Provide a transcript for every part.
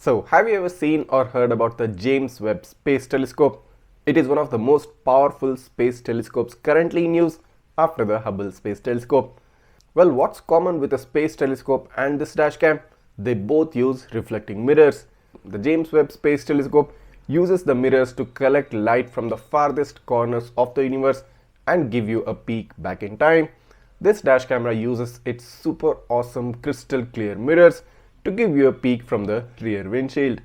So, have you ever seen or heard about the James Webb Space Telescope? It is one of the most powerful space telescopes currently in use after the Hubble Space Telescope. Well, what's common with a space telescope and this dashcam? They both use reflecting mirrors. The James Webb Space Telescope uses the mirrors to collect light from the farthest corners of the universe and give you a peek back in time. This dash camera uses its super awesome crystal clear mirrors to give you a peek from the rear windshield.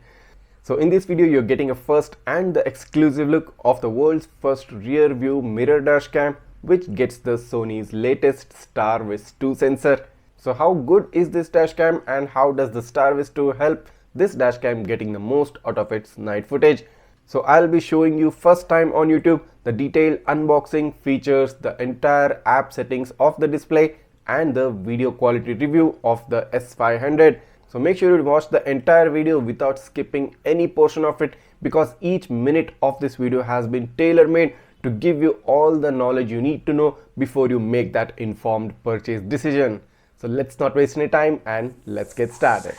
So in this video you're getting a first and the exclusive look of the world's first rear view mirror dash cam, which gets the Sony's latest Starvis 2 sensor. So how good is this dash cam and how does the Starvis 2 help this dash cam getting the most out of its night footage? So I'll be showing you first time on YouTube the detailed unboxing, features, the entire app settings of the display and the video quality review of the S500. So make sure you watch the entire video without skipping any portion of it, because each minute of this video has been tailor-made to give you all the knowledge you need to know before you make that informed purchase decision. So let's not waste any time and let's get started.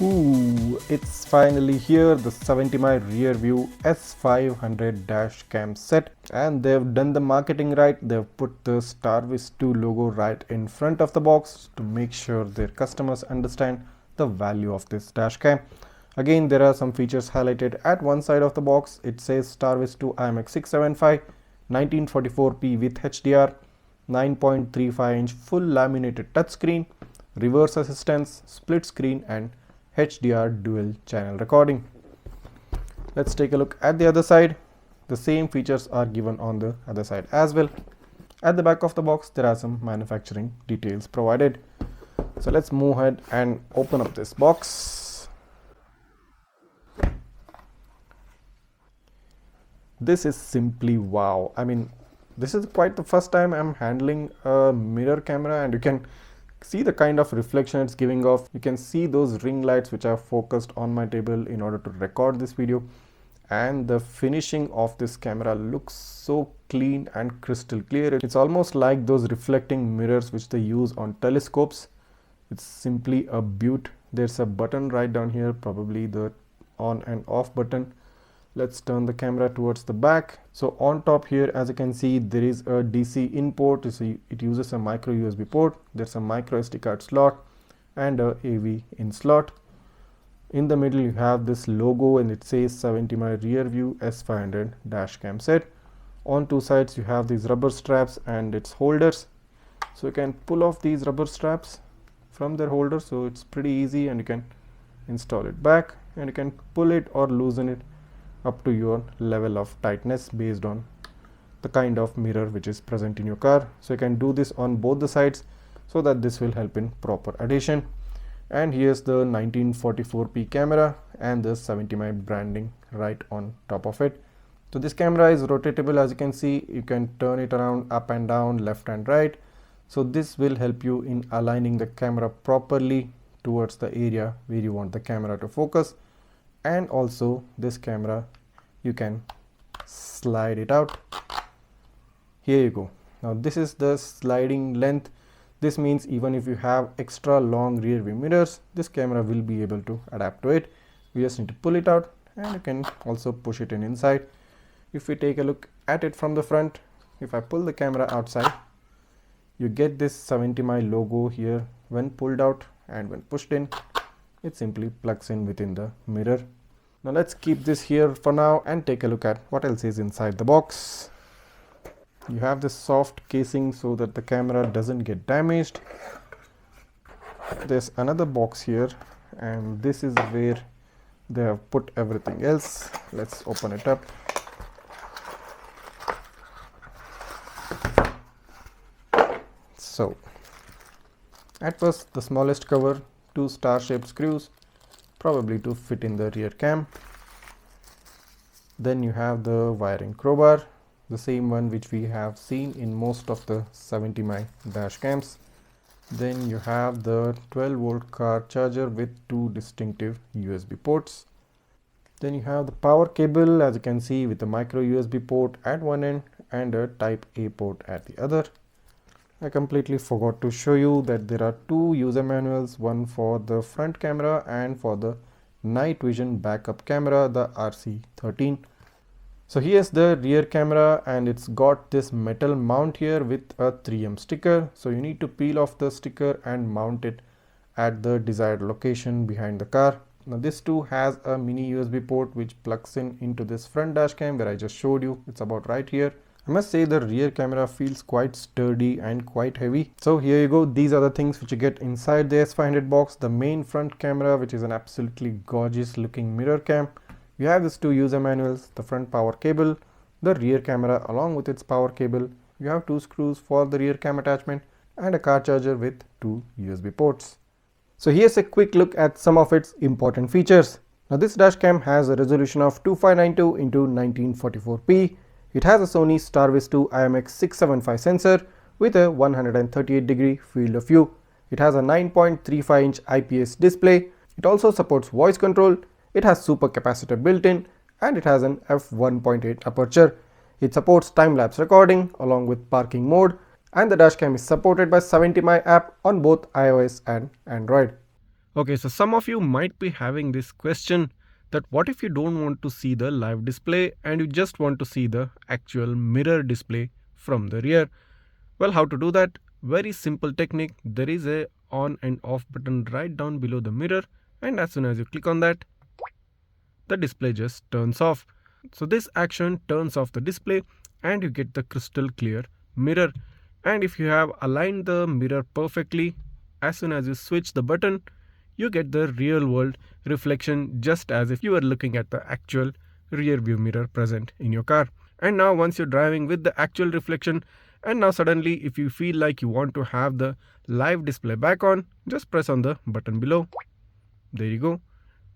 Ooh, it's finally here, the 70mai rear view S500 dash cam set, and they've done the marketing right. They've put the Starvis 2 logo right in front of the box to make sure their customers understand the value of this dash cam. Again, there are some features highlighted at one side of the box. It says Starvis 2 IMX675, 1944p with HDR, 9.35-inch full laminated touchscreen, reverse assistance, split screen and HDR dual channel recording. Let's take a look at the other side. The same features are given on the other side as well. At the back of the box there are some manufacturing details provided. So let's move ahead and open up this box. This is simply wow. I mean, this is quite the first time I'm handling a mirror camera, and you can see the kind of reflection it's giving off. You can see those ring lights which are focused on my table in order to record this video, and the finishing of this camera looks so clean and crystal clear. It's almost like those reflecting mirrors which they use on telescopes. It's simply a beaut. There's a button right down here, probably the on and off button. Let's turn the camera towards the back. So on top here, as you can see, there is a DC in port. You see it uses a micro USB port. There's a micro SD card slot and a AV in slot. In the middle you have this logo and it says 70mai rear view S500 dash cam set. On two sides you have these rubber straps and its holders. So you can pull off these rubber straps from their holder, so it's pretty easy, and you can install it back and you can pull it or loosen it up to your level of tightness based on the kind of mirror which is present in your car. So you can do this on both the sides so that this will help in proper adhesion. And here's the 1944p camera and the 70mai branding right on top of it. So this camera is rotatable, as you can see. You can turn it around up and down, left and right. So this will help you in aligning the camera properly towards the area where you want the camera to focus. And also this camera, you can slide it out. Here you go. Now this is the sliding length. This means even if you have extra long rear view mirrors, this camera will be able to adapt to it. We just need to pull it out, and you can also push it in inside. If we take a look at it from the front, if I pull the camera outside, you get this 70mai logo here when pulled out, and when pushed in, it simply plugs in within the mirror. Now let's keep this here for now and take a look at what else is inside the box. You have this soft casing so that the camera doesn't get damaged. There's another box here, and this is where they have put everything else. Let's open it up. So at first, the smallest cover, two star-shaped screws, probably to fit in the rear cam. Then you have the wiring crowbar, the same one which we have seen in most of the 70mai dash cams. Then you have the 12-volt car charger with two distinctive USB ports. Then you have the power cable, as you can see, with a micro USB port at one end and a type A port at the other. I completely forgot to show you that there are two user manuals, one for the front camera and for the night vision backup camera, the RC13. So here's the rear camera and it's got this metal mount here with a 3M sticker. So you need to peel off the sticker and mount it at the desired location behind the car. Now this too has a mini USB port which plugs in into this front dash cam where I just showed you. It's about right here. I must say the rear camera feels quite sturdy and quite heavy. So here you go. These are the things which you get inside the S500 box. The main front camera, which is an absolutely gorgeous looking mirror cam. You have these two user manuals, the front power cable, the rear camera along with its power cable. You have two screws for the rear cam attachment and a car charger with two USB ports. So here's a quick look at some of its important features. Now this dashcam has a resolution of 2592 into 1944p. It has a Sony Starvis2 IMX675 sensor with a 138-degree field of view. It has a 9.35-inch IPS display. It also supports voice control. It has super capacitor built in and it has an f1.8 aperture. It supports time-lapse recording along with parking mode, and the dashcam is supported by 70mai app on both iOS and Android. Okay, so some of you might be having this question that what if you don't want to see the live display and you just want to see the actual mirror display from the rear? Well, how to do that? Very simple technique. There is a on and off button right down below the mirror, and as soon as you click on that, the display just turns off. So this action turns off the display and you get the crystal clear mirror. And if you have aligned the mirror perfectly, as soon as you switch the button, you get the real world reflection just as if you were looking at the actual rear view mirror present in your car. And now once you're driving with the actual reflection, and now suddenly if you feel like you want to have the live display back on, just press on the button below. There you go.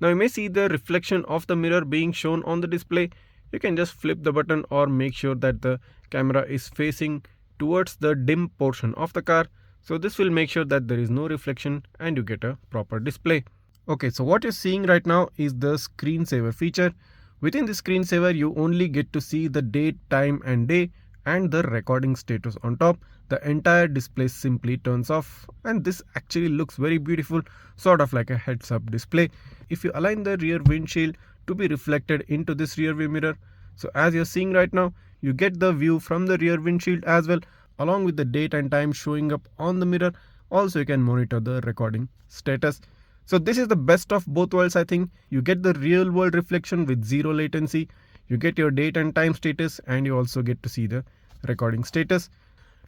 Now you may see the reflection of the mirror being shown on the display. You can just flip the button or make sure that the camera is facing towards the dim portion of the car. So this will make sure that there is no reflection and you get a proper display. Okay, so what you're seeing right now is the screensaver feature. Within the screensaver, you only get to see the date, time and day and the recording status on top. The entire display simply turns off, and this actually looks very beautiful, sort of like a heads-up display. If you align the rear windshield to be reflected into this rear view mirror, so as you're seeing right now, you get the view from the rear windshield as well, along with the date and time showing up on the mirror. Also you can monitor the recording status. So this is the best of both worlds. I think you get the real world reflection with zero latency, you get your date and time status, and you also get to see the recording status.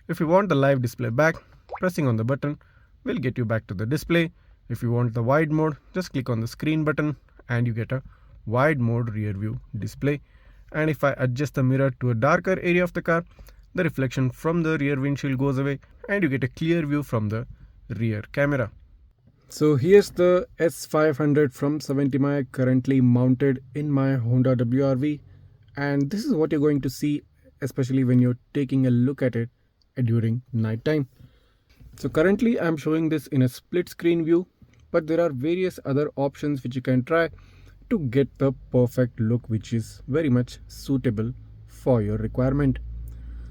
If you want the live display back, pressing on the button will get you back to the display. If you want the wide mode, just click on the screen button and you get a wide mode rear view display. And if I adjust the mirror to a darker area of the car, the reflection from the rear windshield goes away and you get a clear view from the rear camera. So here's the S500 from 70mai currently mounted in my Honda WRV, and this is what you're going to see, especially when you're taking a look at it during night time. So currently I'm showing this in a split screen view, but there are various other options which you can try to get the perfect look which is very much suitable for your requirement.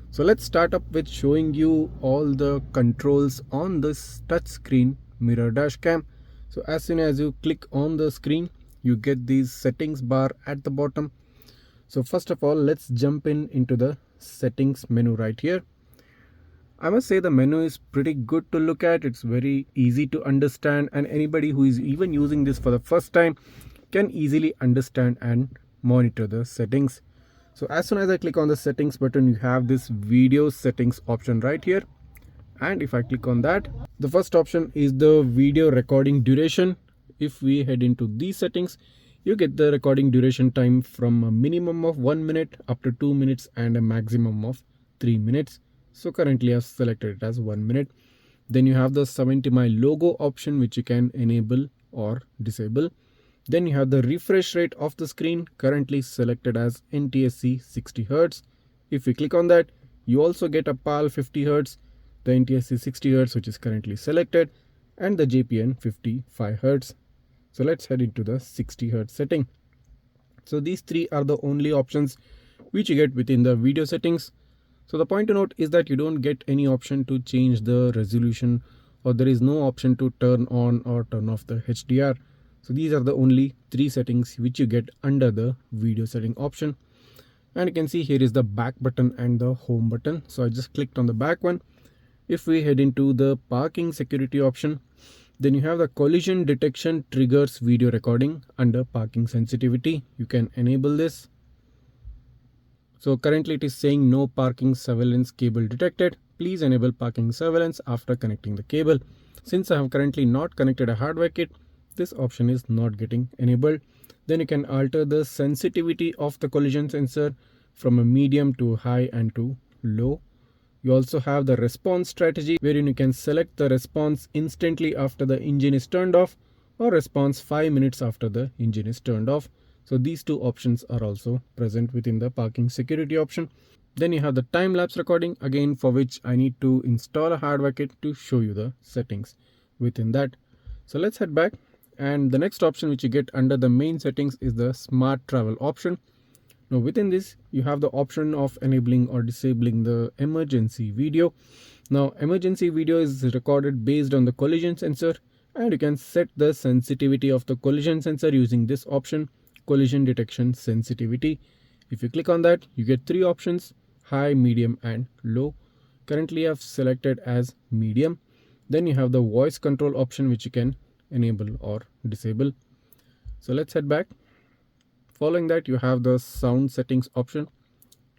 So let's start up with showing you all the controls on this touch screen mirror dash cam. So as soon as you click on the screen, you get these settings bar at the bottom. So first of all, let's jump into the settings menu right here. I must say the menu is pretty good to look at. It's very easy to understand, and anybody who is even using this for the first time can easily understand and monitor the settings. So as soon as I click on the settings button, you have this video settings option right here. And if I click on that, the first option is the video recording duration. If we head into these settings, you get the recording duration time from a minimum of 1 minute up to 2 minutes and a maximum of 3 minutes. So currently I've selected it as 1 minute. Then you have the 70mai logo option which you can enable or disable. Then you have the refresh rate of the screen, currently selected as NTSC 60 Hz. If we click on that, you also get a PAL 50 Hz, the NTSC 60 Hz which is currently selected, and the JPN 55 Hz. So let's head into the 60 Hz setting. So these three are the only options which you get within the video settings. So the point to note is that you don't get any option to change the resolution, or there is no option to turn on or turn off the HDR. So these are the only 3 settings which you get under the video setting option. And you can see here is the back button and the home button. So I just clicked on the back one. If we head into the parking security option, then you have the collision detection triggers video recording under parking sensitivity. You can enable this. So currently it is saying no parking surveillance cable detected. Please enable parking surveillance after connecting the cable. Since I have currently not connected a hardware kit, this option is not getting enabled. Then you can alter the sensitivity of the collision sensor from a medium to high and to low. You also have the response strategy, wherein you can select the response instantly after the engine is turned off, or response 5 minutes after the engine is turned off. So these 2 options are also present within the parking security option. Then you have the time-lapse recording, again for which I need to install a hardware kit to show you the settings within that. So let's head back, and the next option which you get under the main settings is the smart travel option. Now within this you have the option of enabling or disabling the emergency video. Now emergency video is recorded based on the collision sensor, and you can set the sensitivity of the collision sensor using this option, collision detection sensitivity. If you click on that, you get 3 options: high, medium and low. Currently I've selected as medium. Then you have the voice control option which you can enable or disable. So let's head back. Following that, you have the sound settings option.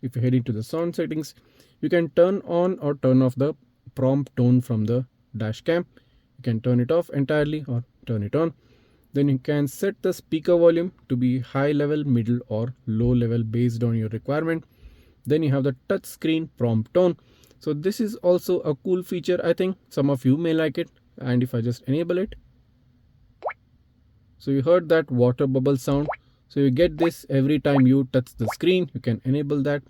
If you head into the sound settings, you can turn on or turn off the prompt tone from the dash cam. You can turn it off entirely or turn it on. Then you can set the speaker volume to be high level, middle or low level based on your requirement. Then you have the touch screen prompt tone. So this is also a cool feature. I think some of you may like it. And if I just enable it, so you heard that water bubble sound. So you get this every time you touch the screen. You can enable that,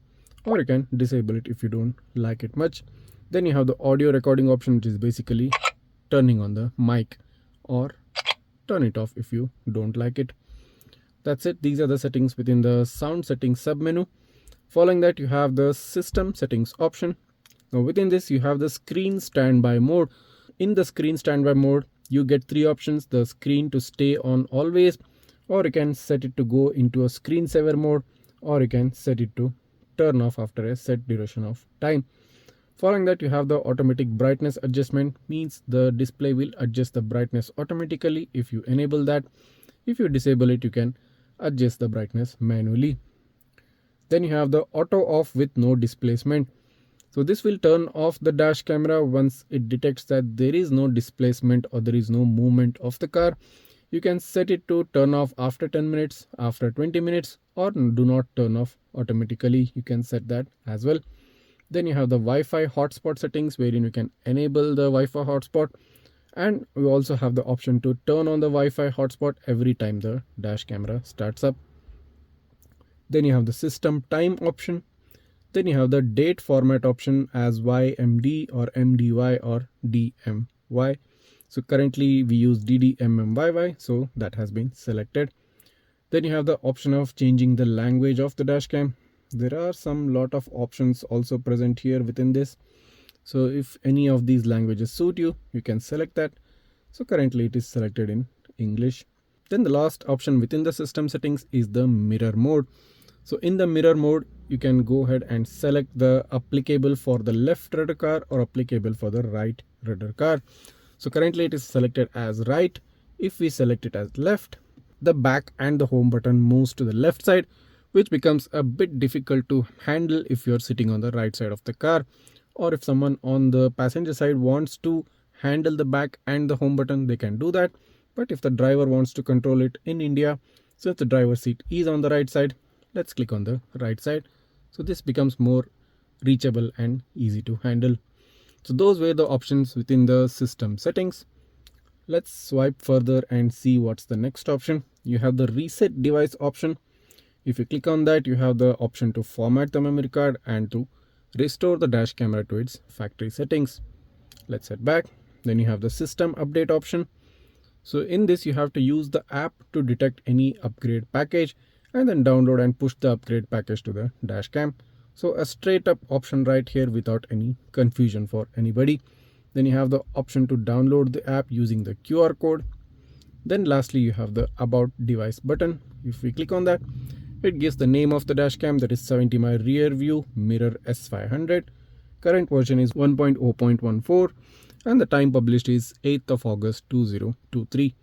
or you can disable it if you don't like it much. Then you have the audio recording option, which is basically turning on the mic, or turn it off if you don't like it. That's it. These are the settings within the sound settings submenu. Following that, you have the system settings option. Now within this you have the screen standby mode. In the screen standby mode, you get 3 options: the screen to stay on always, or you can set it to go into a screensaver mode, or you can set it to turn off after a set duration of time. Following that, you have the automatic brightness adjustment, means the display will adjust the brightness automatically if you enable that. If you disable it, you can adjust the brightness manually. Then you have the auto off with no displacement. So this will turn off the dash camera once it detects that there is no displacement or there is no movement of the car. You can set it to turn off after 10 minutes, after 20 minutes, or do not turn off automatically. You can set that as well. Then you have the Wi-Fi hotspot settings, wherein you can enable the Wi-Fi hotspot, and we also have the option to turn on the Wi-Fi hotspot every time the dash camera starts up. Then you have the system time option. Then you have the date format option as YMD or MDY or DMY. So currently we use DDMMYY, so that has been selected. Then you have the option of changing the language of the dashcam. There are some lot of options also present here within this. So if any of these languages suit you, you can select that. So currently it is selected in English. Then the last option within the system settings is the mirror mode. So in the mirror mode, you can go ahead and select the applicable for the left rudder car or applicable for the right rudder car. So currently it is selected as right. If we select it as left, the back and the home button moves to the left side, which becomes a bit difficult to handle if you're sitting on the right side of the car, or if someone on the passenger side wants to handle the back and the home button, they can do that. But if the driver wants to control it in India, since the driver's seat is on the right side, let's click on the right side. So this becomes more reachable and easy to handle. So those were the options within the system settings. Let's swipe further and see what's the next option. You have the reset device option. If you click on that, you have the option to format the memory card and to restore the dash camera to its factory settings. Let's head back. Then you have the system update option. So in this, you have to use the app to detect any upgrade package and then download and push the upgrade package to the dash cam. So a straight up option right here without any confusion for anybody. Then you have the option to download the app using the QR code. Then lastly, you have the about device button. If we click on that, it gives the name of the dashcam, that is 70mai rear view mirror S500. Current version is 1.0.14 and the time published is 8th of August 2023.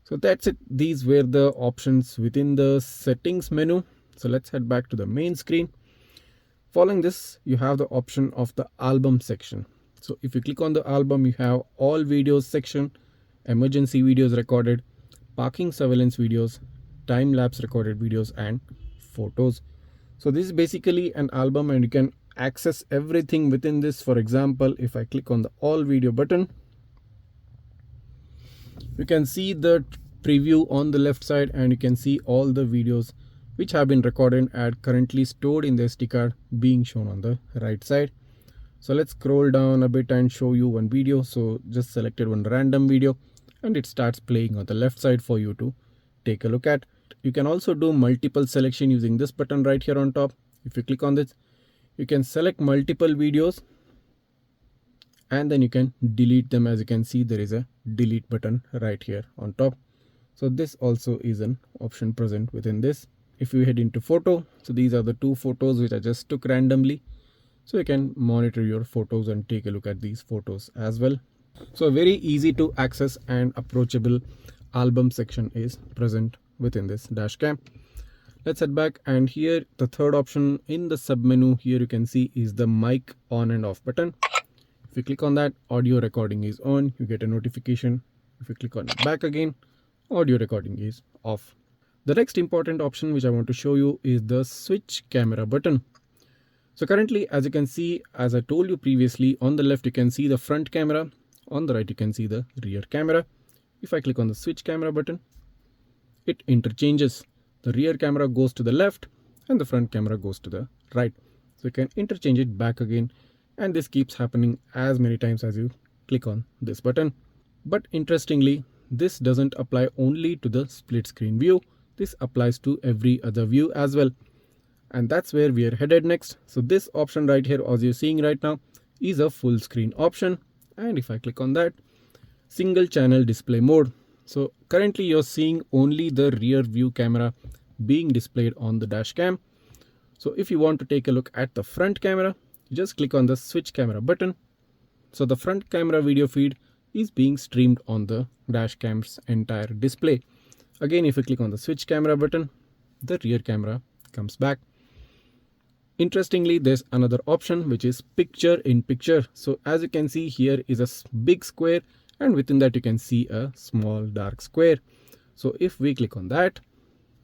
So that's it. These were the options within the settings menu. So let's head back to the main screen. Following this, you have the option of the album section. So if you click on the album, you have all videos section, emergency videos recorded, parking surveillance videos, time-lapse recorded videos, and photos. So this is basically an album and you can access everything within this. For example, if I click on the all video button, you can see the preview on the left side and you can see all the videos which have been recorded and currently stored in the SD card being shown on the right side. So let's scroll down a bit and show you one video. So just selected one random video and it starts playing on the left side for you to take a look at. You can also do multiple selection using this button right here on top. If you click on this, you can select multiple videos and then you can delete them. As you can see, there is a delete button right here on top. So this also is an option present within this. If you head into photo, so these are the two photos which I just took randomly. So you can monitor your photos and take a look at these photos as well. So a very easy to access and approachable album section is present within this dash cam. Let's head back, and here the third option in the sub menu here you can see is the mic on and off button. If you click on that, audio recording is on, you get a notification. If you click on it back again, audio recording is off. The next important option which I want to show you is the switch camera button. So currently, as you can see, as I told you previously, on the left you can see the front camera, on the right you can see the rear camera. If I click on the switch camera button, it interchanges. The rear camera goes to the left and the front camera goes to the right. So you can interchange it back again, and this keeps happening as many times as you click on this button. But interestingly, this doesn't apply only to the split screen view. This applies to every other view as well. And that's where we are headed next. So this option right here, as you're seeing right now, is a full screen option. And if I click on that, single channel display mode. So currently you're seeing only the rear view camera being displayed on the dash cam. So if you want to take a look at the front camera, just click on the switch camera button. So the front camera video feed is being streamed on the dash cam's entire display. Again, if you click on the switch camera button, the rear camera comes back. Interestingly, there's another option which is picture in picture. So as you can see, here is a big square and within that you can see a small dark square. So if we click on that,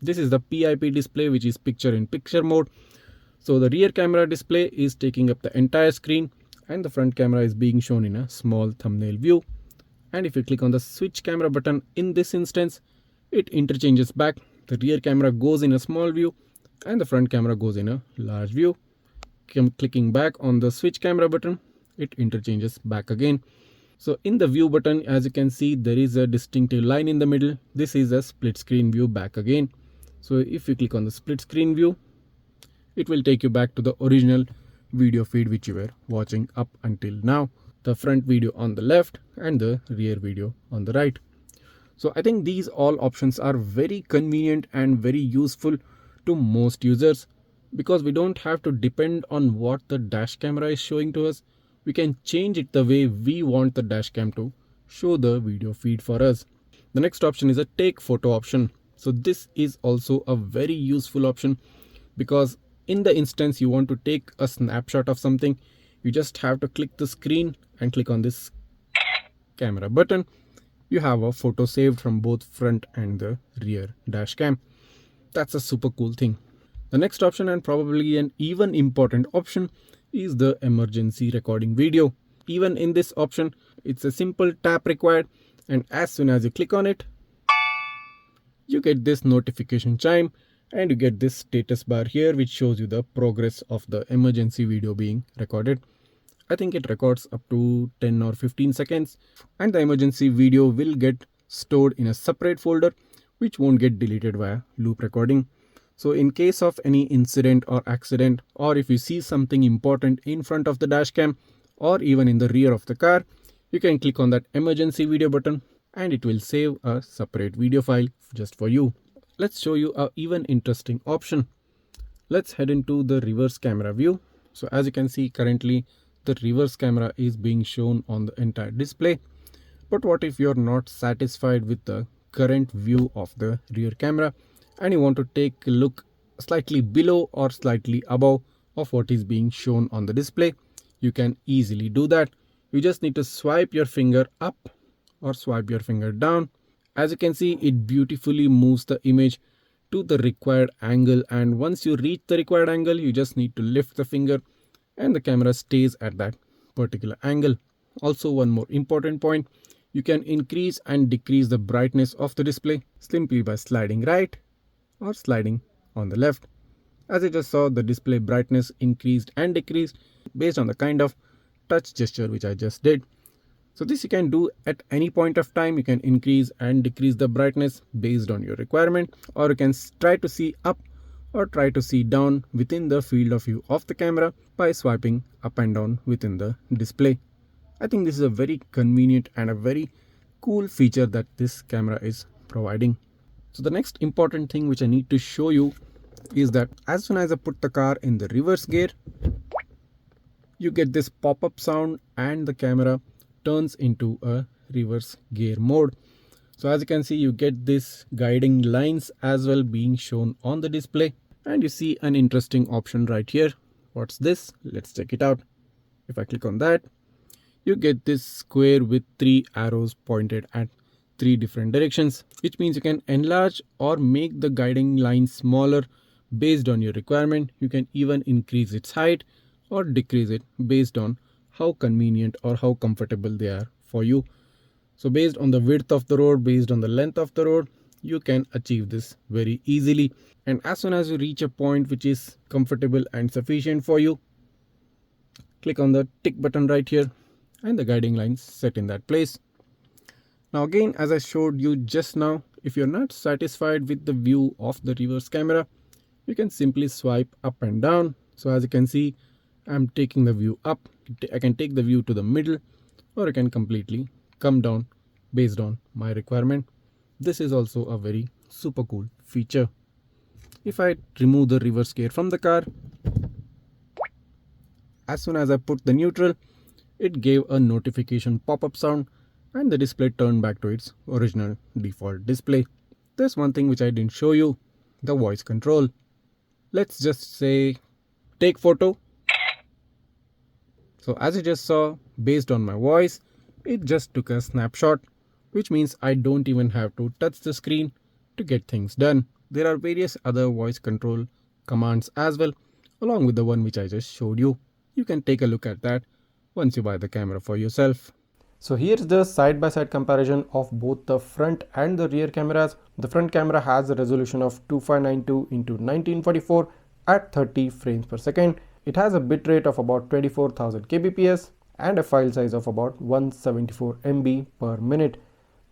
this is the PIP display, which is picture in picture mode. So the rear camera display is taking up the entire screen and the front camera is being shown in a small thumbnail view. And if you click on the switch camera button in this instance, it interchanges back. The rear camera goes in a small view and the front camera goes in a large view. Clicking back on the switch camera button, it interchanges back again. So in the view button, as you can see, there is a distinctive line in the middle. This is a split screen view back again. So if you click on the split screen view, it will take you back to the original video feed which you were watching up until now. The front video on the left and the rear video on the right. So I think these all options are very convenient and very useful to most users, because we don't have to depend on what the dash camera is showing to us. We can change it the way we want the dash cam to show the video feed for us. The next option is a take photo option. So this is also a very useful option, because in the instance you want to take a snapshot of something, you just have to click the screen and click on this camera button. You have a photo saved from both front and the rear dash cam. That's a super cool thing. The next option, and probably an even important option, is the emergency recording video. Even in this option, it's a simple tap required, and as soon as you click on it, you get this notification chime and you get this status bar here which shows you the progress of the emergency video being recorded. I think it records up to 10 or 15 seconds, and the emergency video will get stored in a separate folder which won't get deleted via loop recording. So in case of any incident or accident, or if you see something important in front of the dash cam or even in the rear of the car, you can click on that emergency video button and it will save a separate video file just for you. Let's show you a even interesting option. Let's head into the reverse camera view. So as you can see, currently the reverse camera is being shown on the entire display. But what if you're not satisfied with the current view of the rear camera and you want to take a look slightly below or slightly above of what is being shown on the display? You can easily do that. You just need to swipe your finger up or swipe your finger down. As you can see, it beautifully moves the image to the required angle, and once you reach the required angle, you just need to lift the finger and the camera stays at that particular angle. Also, one more important point, you can increase and decrease the brightness of the display simply by sliding right or sliding on the left. As you just saw, the display brightness increased and decreased based on the kind of touch gesture which I just did. So this you can do at any point of time. You can increase and decrease the brightness based on your requirement, or you can try to see up or try to see down within the field of view of the camera by swiping up and down within the display. I think this is a very convenient and a very cool feature that this camera is providing. So the next important thing which I need to show you is that as soon as I put the car in the reverse gear, you get this pop-up sound and the camera turns into a reverse gear mode. So as you can see, you get this guiding lines as well being shown on the display, and you see an interesting option right here. What's this? Let's check it out. If I click on that, you get this square with 3 arrows pointed at 3 different directions, which means you can enlarge or make the guiding line smaller based on your requirement. You can even increase its height or decrease it based on how convenient or how comfortable they are for you. So based on the width of the road, based on the length of the road, you can achieve this very easily. And as soon as you reach a point which is comfortable and sufficient for you, click on the tick button right here and the guiding lines set in that place. Now again, as I showed you just now, if you're not satisfied with the view of the reverse camera, you can simply swipe up and down. So as you can see, I'm taking the view up. I can take the view to the middle, or I can completely come down based on my requirement. This is also a very super cool feature. If I remove the reverse gear from the car, as soon as I put the neutral, it gave a notification pop-up sound and the display turned back to its original default display. There's one thing which I didn't show you, the voice control. Let's just say take photo. So as you just saw, based on my voice, it just took a snapshot, which means I don't even have to touch the screen to get things done. There are various other voice control commands as well, along with the one which I just showed you. You can take a look at that once you buy the camera for yourself. So here's the side-by-side comparison of both the front and the rear cameras. The front camera has a resolution of 2592 into 1944 at 30 frames per second. It has a bitrate of about 24,000 kbps and a file size of about 174 MB per minute.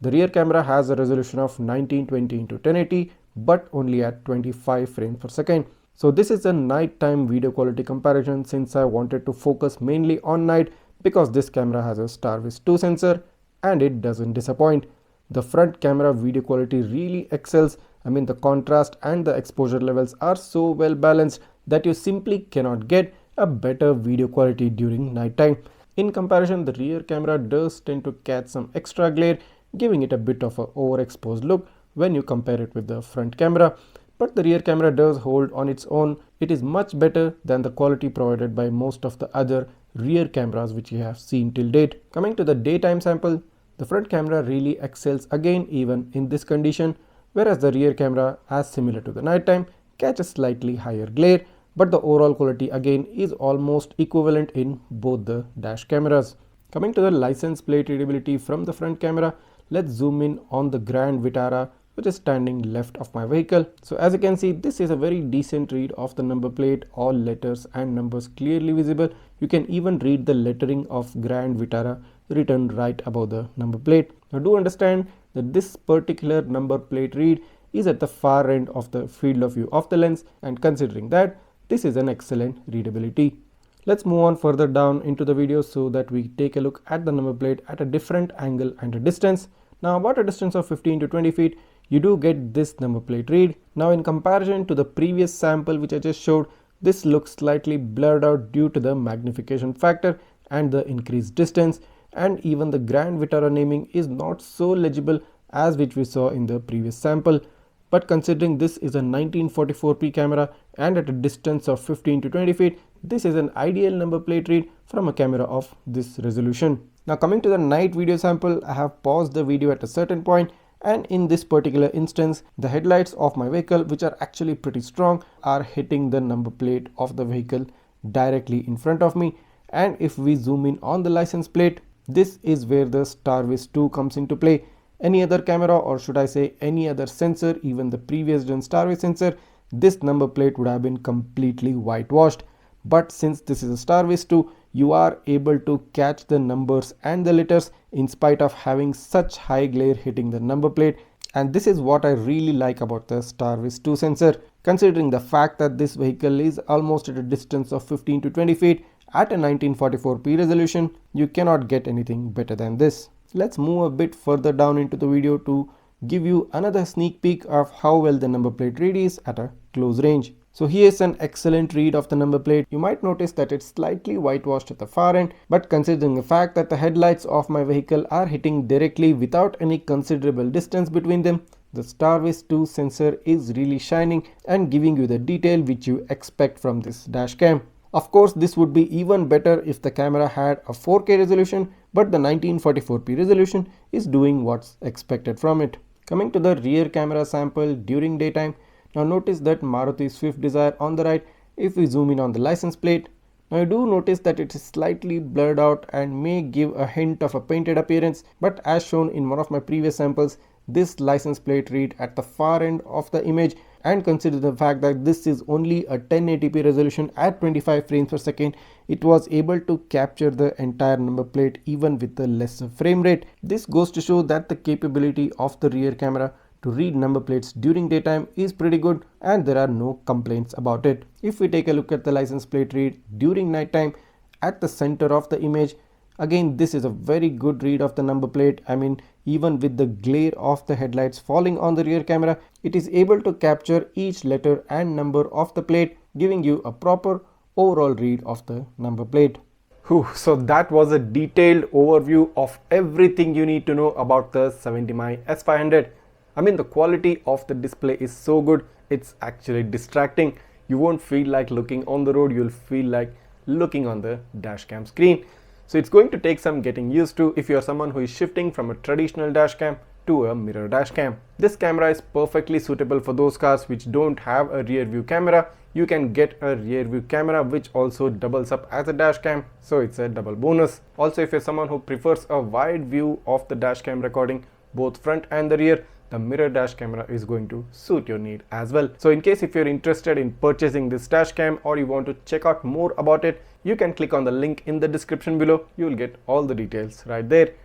The rear camera has a resolution of 1920 into 1080 but only at 25 frames per second. So this is a nighttime video quality comparison, since I wanted to focus mainly on night because this camera has a Starvis 2 sensor and it doesn't disappoint. The front camera video quality really excels. I mean, the contrast and the exposure levels are so well balanced that you simply cannot get a better video quality during nighttime. In comparison, the rear camera does tend to catch some extra glare, giving it a bit of an overexposed look when you compare it with the front camera. But the rear camera does hold on its own. It is much better than the quality provided by most of the other rear cameras which you have seen till date. Coming to the daytime sample, the front camera really excels again even in this condition, whereas the rear camera, as similar to the nighttime, catches slightly higher glare, but the overall quality again is almost equivalent in both the dash cameras. Coming to the license plate readability from the front camera, let's zoom in on the Grand Vitara, which is standing left of my vehicle. So as you can see, this is a very decent read of the number plate, all letters and numbers clearly visible. You can even read the lettering of Grand Vitara written right above the number plate. Now do understand that this particular number plate read is at the far end of the field of view of the lens, and considering that, this is an excellent readability. Let's move on further down into the video so that we take a look at the number plate at a different angle and a distance. Now about a distance of 15 to 20 feet, you do get this number plate read. Now in comparison to the previous sample which I just showed, this looks slightly blurred out due to the magnification factor and the increased distance, and even the Grand Vitara naming is not so legible as which we saw in the previous sample. But considering this is a 1944p camera and at a distance of 15 to 20 feet, this is an ideal number plate read from a camera of this resolution. Now coming to the night video sample, I have paused the video at a certain point, and in this particular instance, the headlights of my vehicle, which are actually pretty strong, are hitting the number plate of the vehicle directly in front of me. And if we zoom in on the license plate, this is where the Starvis 2 comes into play. Any other camera, or should I say any other sensor, even the previous gen Starvis sensor, this number plate would have been completely whitewashed. But since this is a Starvis 2, you are able to catch the numbers and the letters in spite of having such high glare hitting the number plate. And this is what I really like about the Starvis 2 sensor. Considering the fact that this vehicle is almost at a distance of 15 to 20 feet at a 1944p resolution, you cannot get anything better than this. Let's move a bit further down into the video to give you another sneak peek of how well the number plate read is at a close range. So here's an excellent read of the number plate. You might notice that it's slightly whitewashed at the far end, but considering the fact that the headlights of my vehicle are hitting directly without any considerable distance between them, the Starvis 2 sensor is really shining and giving you the detail which you expect from this dash cam. Of course, this would be even better if the camera had a 4K resolution, but the 1944p resolution is doing what's expected from it. Coming to the rear camera sample during daytime, now notice that Maruti Swift Dzire on the right. If we zoom in on the license plate, now you do notice that it is slightly blurred out and may give a hint of a painted appearance, but as shown in one of my previous samples, this license plate read at the far end of the image, and consider the fact that this is only a 1080p resolution at 25 frames per second, it was able to capture the entire number plate even with the lesser frame rate. This goes to show that the capability of the rear camera to read number plates during daytime is pretty good, and there are no complaints about it. If we take a look at the license plate read during nighttime at the center of the image, again this is a very good read of the number plate. I mean, even with the glare of the headlights falling on the rear camera, it is able to capture each letter and number of the plate, giving you a proper overall read of the number plate. So that was a detailed overview of everything you need to know about the 70mai S500. I mean, the quality of the display is so good, it's actually distracting. You won't feel like looking on the road, you'll feel like looking on the dashcam screen. So it's going to take some getting used to if you're someone who is shifting from a traditional dashcam to a mirror dashcam. This camera is perfectly suitable for those cars which don't have a rear view camera. You can get a rear view camera which also doubles up as a dashcam, so it's a double bonus. Also, if you're someone who prefers a wide view of the dashcam recording, both front and the rear, the mirror dash camera is going to suit your need as well. So in case if you're interested in purchasing this dash cam or you want to check out more about it, you can click on the link in the description below. You will get all the details right there.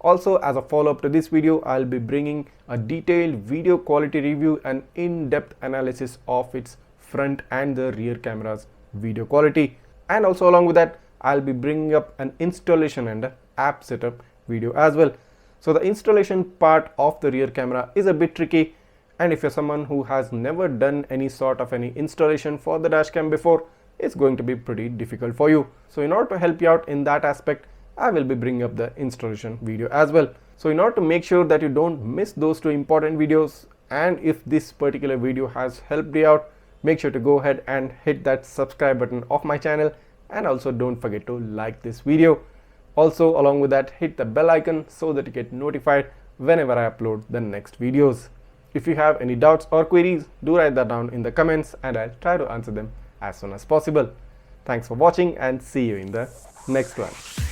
Also, as a follow-up to this video, I'll be bringing a detailed video quality review and in-depth analysis of its front and the rear camera's video quality. And also along with that, I'll be bringing up an installation and an app setup video as well. So the installation part of the rear camera is a bit tricky, and if you're someone who has never done any sort of any installation for the dashcam before, it's going to be pretty difficult for you. So in order to help you out in that aspect, I will be bringing up the installation video as well. So in order to make sure that you don't miss those two important videos, and if this particular video has helped you out, make sure to go ahead and hit that subscribe button of my channel, and also don't forget to like this video. Also, along with that, hit the bell icon so that you get notified whenever I upload the next videos. If you have any doubts or queries, do write that down in the comments and I'll try to answer them as soon as possible. Thanks for watching and see you in the next one.